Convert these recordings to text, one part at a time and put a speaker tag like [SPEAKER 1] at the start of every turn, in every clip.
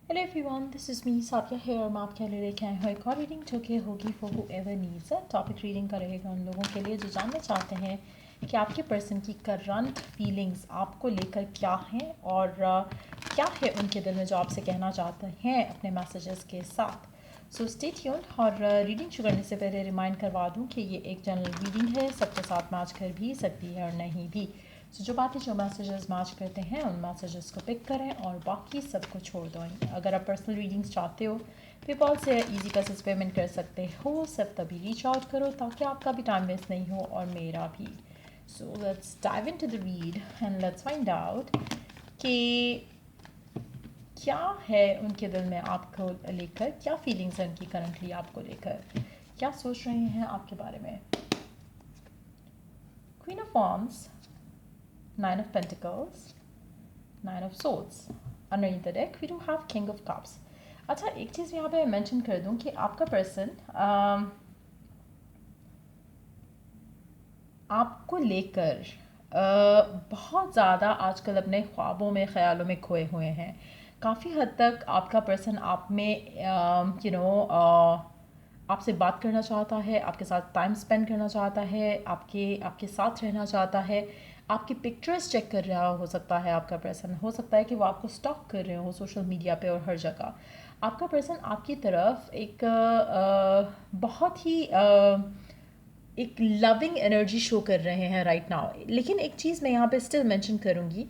[SPEAKER 1] Hello everyone, this is me Sathiya है और मैं आपके लिए लेके आई हूँ एक और रीडिंग जो कि होगी for who ever needs a. Topic reading का रहेगा उन लोगों के लिए जो जानना चाहते हैं कि आपके पर्सन की करंट फीलिंग्स आपको लेकर क्या हैं और क्या है उनके दिल में जो आपसे कहना चाहते हैं अपने मैसेजेस के साथ। So stay tuned. और रीडिंग शुरू करने से पहले रिमाइंड करवा दूँ कि ये एक जनरल रीडिंग है, सबके साथ मैच कर भी सकती है और नहीं भी। सो जो बातें जो मैसेजेस मैच करते हैं उन मैसेजेस को पिक करें और बाकी सबको छोड़ दो। अगर आप पर्सनल रीडिंग्स चाहते हो पेपॉल से इजी पैसेज पेमेंट कर सकते हो, सब तभी रीच आउट करो ताकि आपका भी टाइम वेस्ट नहीं हो और मेरा भी। So let's dive into the read and let's find out कि क्या है उनके दिल में आपको लेकर, क्या फीलिंग्स हैं उनकी करंटली आपको लेकर, क्या सोच रहे हैं आपके बारे में। Queen of wands, Nine of Pentacles, Nine of Swords. Underneath the deck, we do have King of Cups. अच्छा, एक चीज़ यहाँ पे मेंशन कर दूँ कि आपका पर्सन आपको लेकर बहुत ज़्यादा आजकल अपने ख्वाबों में, ख्यालों में खोए हुए हैं। काफ़ी हद तक आपका पर्सन आप में आपसे बात करना चाहता है, आपके साथ टाइम स्पेंड करना चाहता है, आपके साथ रहना चाहता है, आपकी पिक्चर्स चेक कर रहा हो सकता है आपका पर्सन। हो सकता है कि वो आपको स्टॉक कर रहे हो सोशल मीडिया पे और हर जगह। आपका पर्सन आपकी तरफ एक बहुत ही एक लविंग एनर्जी शो कर रहे हैं राइट नाउ। लेकिन एक चीज़ मैं यहाँ पे स्टिल मेंशन करूँगी,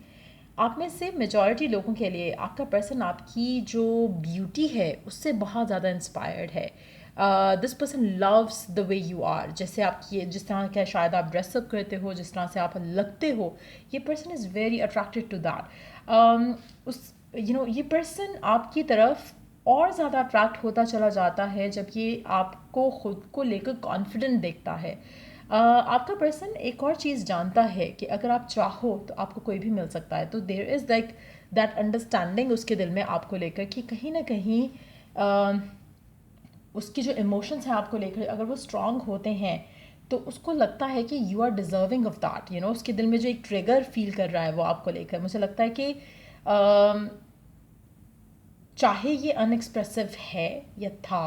[SPEAKER 1] आप में से मेजॉरिटी लोगों के लिए आपका पर्सन आपकी जो ब्यूटी है उससे बहुत ज़्यादा इंस्पायर्ड है। This person loves the way you are, जैसे आपकी जिस तरह का शायद आप ड्रेसअप करते हो, जिस तरह से आप लगते हो, ये person is very attracted to that. उस ये पर्सन आपकी तरफ और ज़्यादा अट्रैक्ट होता चला जाता है जब ये आपको ख़ुद को लेकर कॉन्फिडेंट देखता है। आपका पर्सन एक और चीज़ जानता है कि अगर आप चाहो तो आपको कोई भी मिल सकता है। तो there is like that understanding उसके दिल में आपको लेकर कि कहीं ना कहीं उसकी जो इमोशंस हैं आपको लेकर अगर वो स्ट्रांग होते हैं तो उसको लगता है कि you are deserving of that. उसके दिल में जो एक ट्रिगर फील कर रहा है वो आपको लेकर, मुझे लगता है कि चाहे ये अनएक्सप्रेसिव है या था,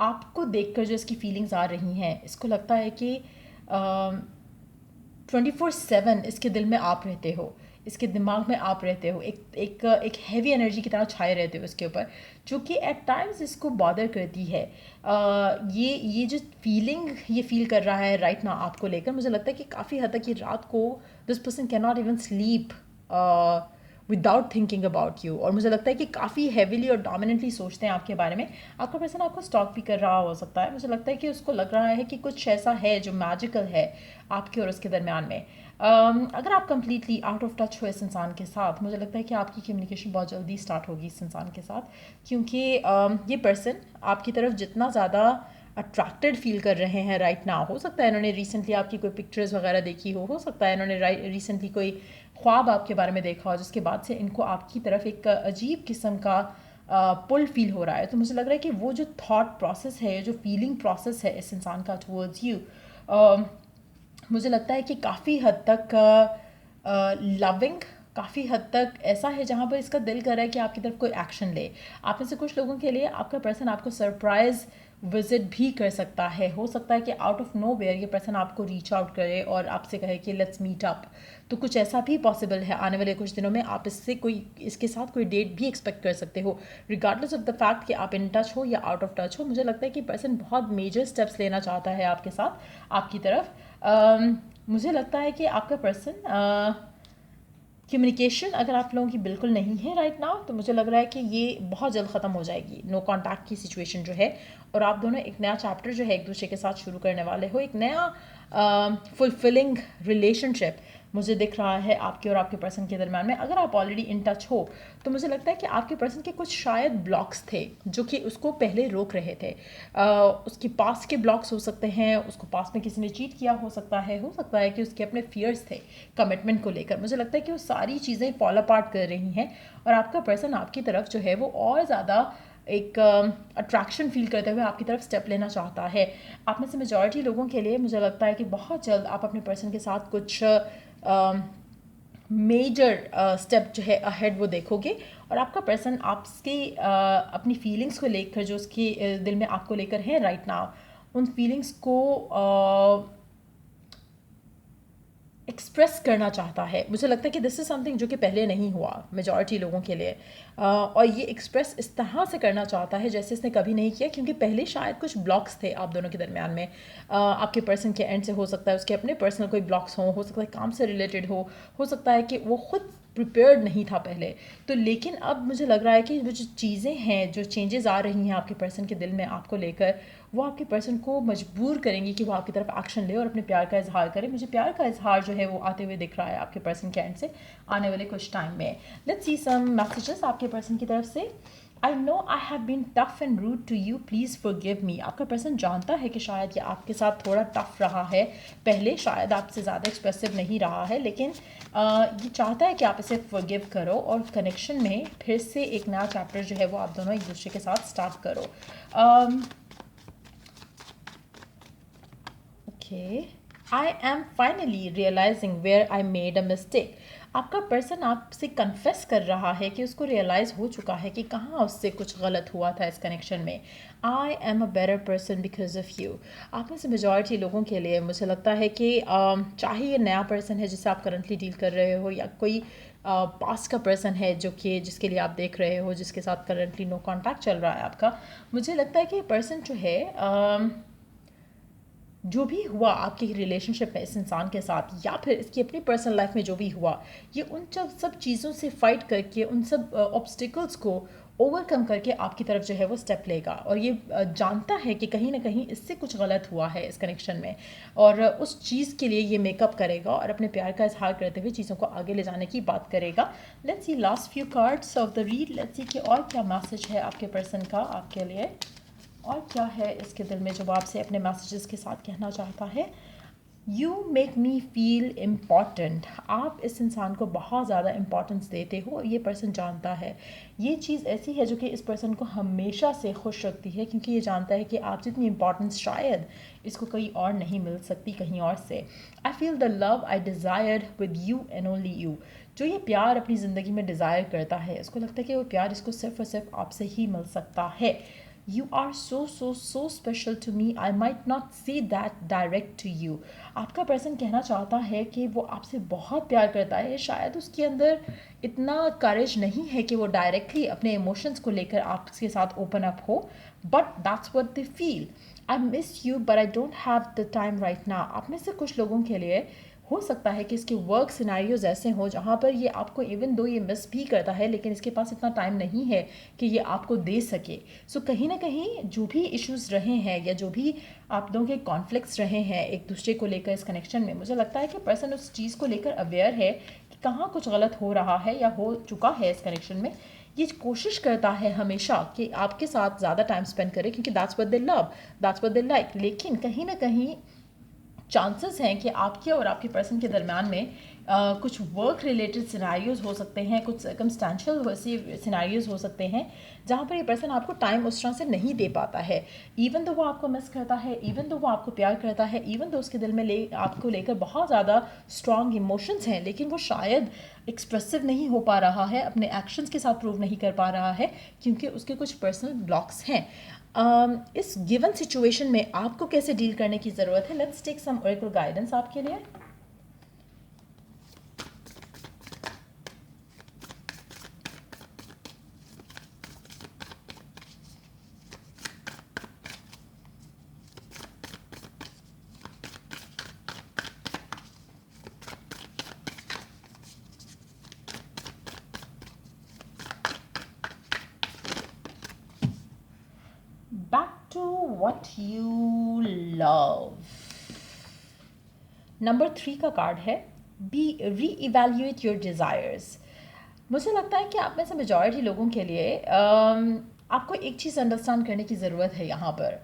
[SPEAKER 1] आपको देखकर जो इसकी फीलिंग्स आ रही हैं, इसको लगता है कि 24/7 इसके दिल में आप रहते हो, इसके दिमाग में आप रहते हो, एक हैवी एनर्जी की तरह छाए रहते हो इसके ऊपर, जो कि एट टाइम्स इसको बॉदर करती है। ये जो फीलिंग ये फील कर रहा है राइट ना आपको लेकर, मुझे लगता है कि काफ़ी हद तक ये रात को this person can not even sleep without thinking about you. और मुझे लगता है कि काफ़ी हैविली और डोमिनेंटली सोचते हैं आपके बारे में। आपका पर्सन आपको स्टॉक भी कर रहा हो सकता है। मुझे लगता है कि उसको लग रहा है कि कुछ ऐसा है जो मैजिकल है आपके और उसके दरमियान में। अगर आप कम्प्लीटली आउट ऑफ टच हो इस इंसान के साथ, मुझे लगता है कि आपकी कम्युनिकेशन बहुत जल्दी स्टार्ट होगी इस इंसान के साथ, क्योंकि ये पर्सन आपकी तरफ जितना ज़्यादा अट्रैक्टेड फील कर रहे हैं राइट नाउ, हो सकता है इन्होंने रिसेंटली आपकी कोई पिक्चर्स वगैरह देखी हो सकता है इन्होंने रिसेंटली कोई ख्वाब आपके बारे में देखा हो जिसके बाद से इनको आपकी तरफ एक अजीब किस्म का पुल फील हो रहा है। तो मुझे लग रहा है कि वो जो थॉट प्रोसेस है, जो फीलिंग प्रोसेस है इस इंसान का टुवर्ड्स यू, मुझे लगता है कि काफ़ी हद तक लविंग, काफ़ी हद तक ऐसा है जहाँ पर इसका दिल कर रहा है कि आपकी तरफ कोई एक्शन ले। आप में से कुछ लोगों के लिए आपका पर्सन आपको सरप्राइज़ विजिट भी कर सकता है। हो सकता है कि आउट ऑफ नो वेयर ये पर्सन आपको रीच आउट करे और आपसे कहे कि लेट्स मीट अप। तो कुछ ऐसा भी पॉसिबल है आने वाले कुछ दिनों में, आप इसके साथ कोई डेट भी एक्सपेक्ट कर सकते हो, रिगार्डलेस ऑफ द फैक्ट कि आप इन टच हो या आउट ऑफ टच हो। मुझे लगता है कि पर्सन बहुत मेजर स्टेप्स लेना चाहता है आपके साथ, आपकी तरफ। मुझे लगता है कि आपका पर्सन कम्युनिकेशन अगर आप लोगों की बिल्कुल नहीं है राइट नाउ, तो मुझे लग रहा है कि ये बहुत जल्द ख़त्म हो जाएगी। नो कॉन्टैक्ट की सिचुएशन जो है, और आप दोनों एक नया चैप्टर जो है एक दूसरे के साथ शुरू करने वाले हो, एक नया फुलफिलिंग रिलेशनशिप मुझे दिख रहा है आपके और आपके पर्सन के दरम्यान में। अगर आप ऑलरेडी इन टच हो तो मुझे लगता है कि आपके पर्सन के कुछ शायद ब्लॉक्स थे जो कि उसको पहले रोक रहे थे। उसके पास के ब्लॉक्स हो सकते हैं, उसको पास में किसी ने चीट किया हो सकता है कि उसके अपने फियर्स थे कमिटमेंट को लेकर। मुझे लगता है कि वो सारी चीज़ें फॉल अपार्ट कर रही हैं और आपका पर्सन आपकी तरफ जो है वो और ज़्यादा एक अट्रैक्शन फील करते हुए आपकी तरफ स्टेप लेना चाहता है। आप में से मेजॉरिटी लोगों के लिए मुझे लगता है कि बहुत जल्द आप अपने पर्सन के साथ कुछ मेजर स्टेप जो है अहेड वो देखोगे, और आपका पर्सन आपकी अपनी फीलिंग्स को लेकर जो उसके दिल में आपको लेकर है राइट नाउ, उन फीलिंग्स को एक्सप्रेस करना चाहता है। मुझे लगता है कि दिस इज़ समथिंग जो कि पहले नहीं हुआ मेजॉरिटी लोगों के लिए, और ये एक्सप्रेस इस तरह से करना चाहता है जैसे इसने कभी नहीं किया, क्योंकि पहले शायद कुछ ब्लॉक्स थे आप दोनों के दरमियान में। आपके पर्सन के एंड से हो सकता है उसके अपने पर्सनल कोई ब्लॉक्स हो सकता है काम से रिलेटेड हो सकता है कि वो खुद प्रिपेयर्ड नहीं था पहले। तो लेकिन अब मुझे लग रहा है कि वो जो चीज़ें हैं, जो चेंजेस आ रही हैं आपके पर्सन के दिल में आपको लेकर, वो आपके पर्सन को मजबूर करेंगी कि वो आपकी तरफ एक्शन ले और अपने प्यार का इजहार करे। मुझे प्यार का इजहार जो है वो आते हुए दिख रहा है आपके पर्सन के एंड से आने वाले कुछ टाइम में। लेट्स सी सम मैसेजेस आपके पर्सन की तरफ से। I know I have been tough and rude to you, please forgive me. आपका पर्सन जानता है कि शायद ये आपके साथ थोड़ा टफ रहा है पहले, शायद आपसे ज़्यादा एक्सप्रेसिव नहीं रहा है, लेकिन ये चाहता है कि आप इसे फॉरगिव करो और कनेक्शन में फिर से एक नया चैप्टर जो है वो आप दोनों एक दूसरे के साथ स्टार्ट करो। Okay. I am finally realizing where I made a mistake. आपका पर्सन आपसे कन्फेस कर रहा है कि उसको रियलाइज़ हो चुका है कि कहाँ उससे कुछ गलत हुआ था इस कनेक्शन में। I am a better person because of you. आप में से मेजॉरिटी लोगों के लिए मुझे लगता है कि चाहे ये नया पर्सन है जिससे आप करंटली डील कर रहे हो, या कोई पास्ट का पर्सन है जो कि जिसके लिए आप देख रहे हो, जिसके साथ करंटली नो कॉन्टैक्ट चल रहा है आपका, मुझे लगता है कि ये पर्सन जो है जो भी हुआ आपके रिलेशनशिप में इस इंसान के साथ, या फिर इसकी अपनी पर्सनल लाइफ में जो भी हुआ, ये उन सब चीज़ों से फाइट करके, उन सब ऑब्स्टिकल्स को ओवरकम करके आपकी तरफ जो है वो स्टेप लेगा, और ये जानता है कि कहीं ना कहीं इससे कुछ गलत हुआ है इस कनेक्शन में, और उस चीज़ के लिए ये मेकअप करेगा और अपने प्यार का इजहार करते हुए चीज़ों को आगे ले जाने की बात करेगा। Let's see last few cards of the read. Let's see कि और क्या मैसेज है आपके पर्सन का आपके लिए, और क्या है इसके दिल में जो वो आपसे अपने मैसेजेस के साथ कहना चाहता है। You make me feel important. आप इस इंसान को बहुत ज़्यादा इम्पॉर्टेंस देते हो और ये पर्सन जानता है। ये चीज़ ऐसी है जो कि इस पर्सन को हमेशा से खुश रखती है, क्योंकि ये जानता है कि आप जितनी इम्पॉर्टेंस शायद इसको कहीं और नहीं मिल सकती कहीं और से। I feel the love I desire with you and only you. जो ये प्यार अपनी ज़िंदगी में डिज़ायर करता है, इसको लगता है कि वो प्यार इसको सिर्फ और सिर्फ आपसे ही मिल सकता है। You are so special to me. I might not say that direct to you. आपका पर्सन कहना चाहता है कि वो आपसे बहुत प्यार करता है, शायद उसके अंदर इतना करेज नहीं है कि वो डायरेक्टली अपने इमोशंस को लेकर आपके साथ ओपन अप हो, but that's what they feel. I miss you but I don't have the time right now. आप में से कुछ लोगों के लिए हो सकता है कि इसके वर्क सिनेरियोज ऐसे हों जहाँ पर ये आपको इवन दो ये मिस भी करता है, लेकिन इसके पास इतना टाइम नहीं है कि ये आपको दे सके। सो कहीं ना कहीं जो भी इश्यूज़ रहे हैं या जो भी आप दोनों के कॉन्फ्लिक्ट्स रहे हैं एक दूसरे को लेकर इस कनेक्शन में, मुझे लगता है कि पर्सन उस चीज़ को लेकर अवेयर है कि कहाँ कुछ गलत हो रहा है या हो चुका है इस कनेक्शन में। ये कोशिश करता है हमेशा कि आपके साथ ज़्यादा टाइम स्पेंड करे, क्योंकि that's what they love, that's what they like. लेकिन कहीं ना कहीं चांसेस हैं कि आपके और आपके पर्सन के दरमियान में कुछ वर्क रिलेटेड सिनेरियोज हो सकते हैं, कुछ सर्कमस्टेंशियल वैसे सिनेरियोज हो सकते हैं जहाँ पर ये पर्सन आपको टाइम उस तरह से नहीं दे पाता है। इवन तो वो आपको मिस करता है, इवन तो वो आपको प्यार करता है, इवन तो उसके दिल में आपको लेकर बहुत ज़्यादा स्ट्रॉन्ग इमोशंस हैं, लेकिन वो शायद एक्सप्रेसिव नहीं हो पा रहा है, अपने एक्शंस के साथ प्रूव नहीं कर पा रहा है, क्योंकि उसके कुछ पर्सनल ब्लॉक्स हैं। इस गिवन सिचुएशन में आपको कैसे डील करने की ज़रूरत है। Let's take some oracle guidance आपके लिए। Back to what you love. Number 3 का कार्ड है बी री इवेल्यूएट योर डिज़ायर्स। मुझे लगता है कि आप में से मेजॉरिटी लोगों के लिए आपको एक चीज़ अंडरस्टैंड करने की ज़रूरत है यहाँ पर।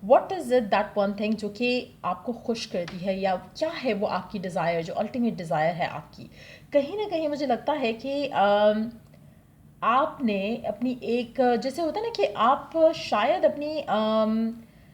[SPEAKER 1] What is it that one thing जो कि आपको खुश करती है, या क्या है वो आपकी डिज़ायर जो अल्टीमेट डिज़ायर है आपकी। कहीं ना कहीं मुझे लगता है कि आपने अपनी एक जैसे होता है ना कि आप शायद अपनी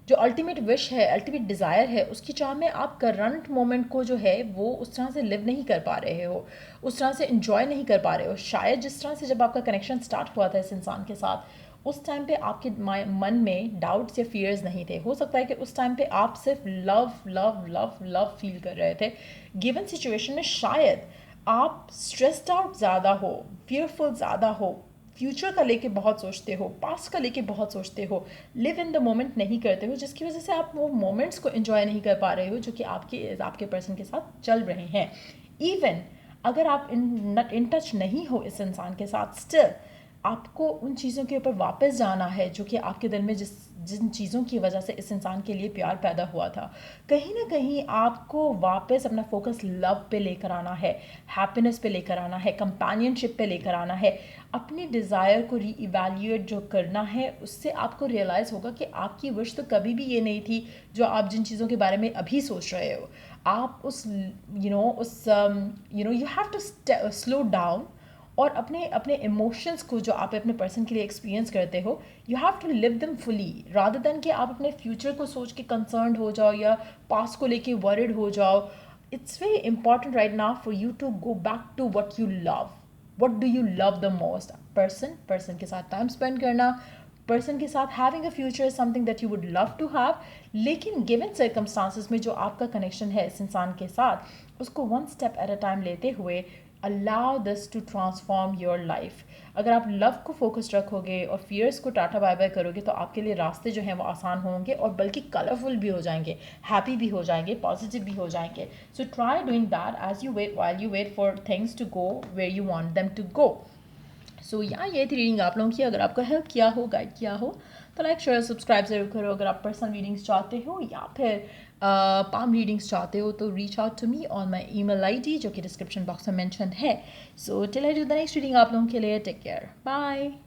[SPEAKER 1] जो अल्टीमेट विश है, अल्टीमेट डिज़ायर है, उसकी चाह में आप करंट मोमेंट को जो है वो उस तरह से लिव नहीं कर पा रहे हो, उस तरह से इन्जॉय नहीं कर पा रहे हो। शायद जिस तरह से जब आपका कनेक्शन स्टार्ट हुआ था इस इंसान के साथ, उस टाइम पे आपके मन में डाउट्स या फियर्स नहीं थे। हो सकता है कि उस टाइम पे आप सिर्फ love love love love feel कर रहे थे। गिवन सिचुएशन में शायद आप स्ट्रेस्ड आउट ज़्यादा हो, फियरफुल ज़्यादा हो, फ्यूचर का लेके बहुत सोचते हो, पास्ट का लेके बहुत सोचते हो, लिव इन द मोमेंट नहीं करते हो, जिसकी वजह से आप वो मोमेंट्स को एंजॉय नहीं कर पा रहे हो जो कि आपके पर्सन के साथ चल रहे हैं। इवन अगर आप इन टच नहीं हो इस इंसान के साथ, स्टिल आपको उन चीज़ों के ऊपर वापस जाना है जो कि आपके दिल में जिन चीज़ों की वजह से इस इंसान के लिए प्यार पैदा हुआ था। कहीं ना कहीं आपको वापस अपना फोकस लव पे लेकर आना है, हैप्पीनेस पे लेकर आना है, कंपेनियनशिप पे लेकर आना है। अपनी डिज़ायर को रीइवैल्यूएट जो करना है, उससे आपको रियलाइज़ होगा कि आपकी विश तो कभी भी ये नहीं थी जो आप जिन चीज़ों के बारे में अभी सोच रहे हो। आप उस you have to slow down और अपने अपने इमोशंस को जो आप अपने पर्सन के लिए एक्सपीरियंस करते हो, you have to live them fully, rather than कि आप अपने फ्यूचर को सोच के कंसर्न हो जाओ या पास्ट को लेके वरिड हो जाओ। It's very important right now for you to go back to what you love. What do you love the most? Person के साथ टाइम स्पेंड करना, पर्सन के साथ having a future is something that you would love to have. लेकिन given circumstances में जो आपका connection है इस इंसान के साथ, उसको one step at a time लेते हुए allow this to transform your life. अगर आप लव को फोकस रखोगे और फियर्स को टाटा बाय बाय करोगे तो आपके लिए रास्ते जो हैं वो आसान होंगे और बल्कि कलरफुल भी हो जाएंगे, हैप्पी भी हो जाएंगे, पॉजिटिव भी हो जाएंगे। So try doing that as you wait, while you wait for things to go where you want them to go. So ये थी रीडिंग आप लोगों की। अगर आपको हेल्प किया हो, गाइड किया हो, तो लाइक शेयर सब्सक्राइब ज़रूर करो। अगर आप पर्सनल रीडिंग्स चाहते हो या फिर पाम रीडिंग्स चाहते हो तो reach out to me on my email ID जो कि डिस्क्रिप्शन बॉक्स में मेंशन है। So till I do the next reading आप लोगों के लिए टेक केयर, बाय।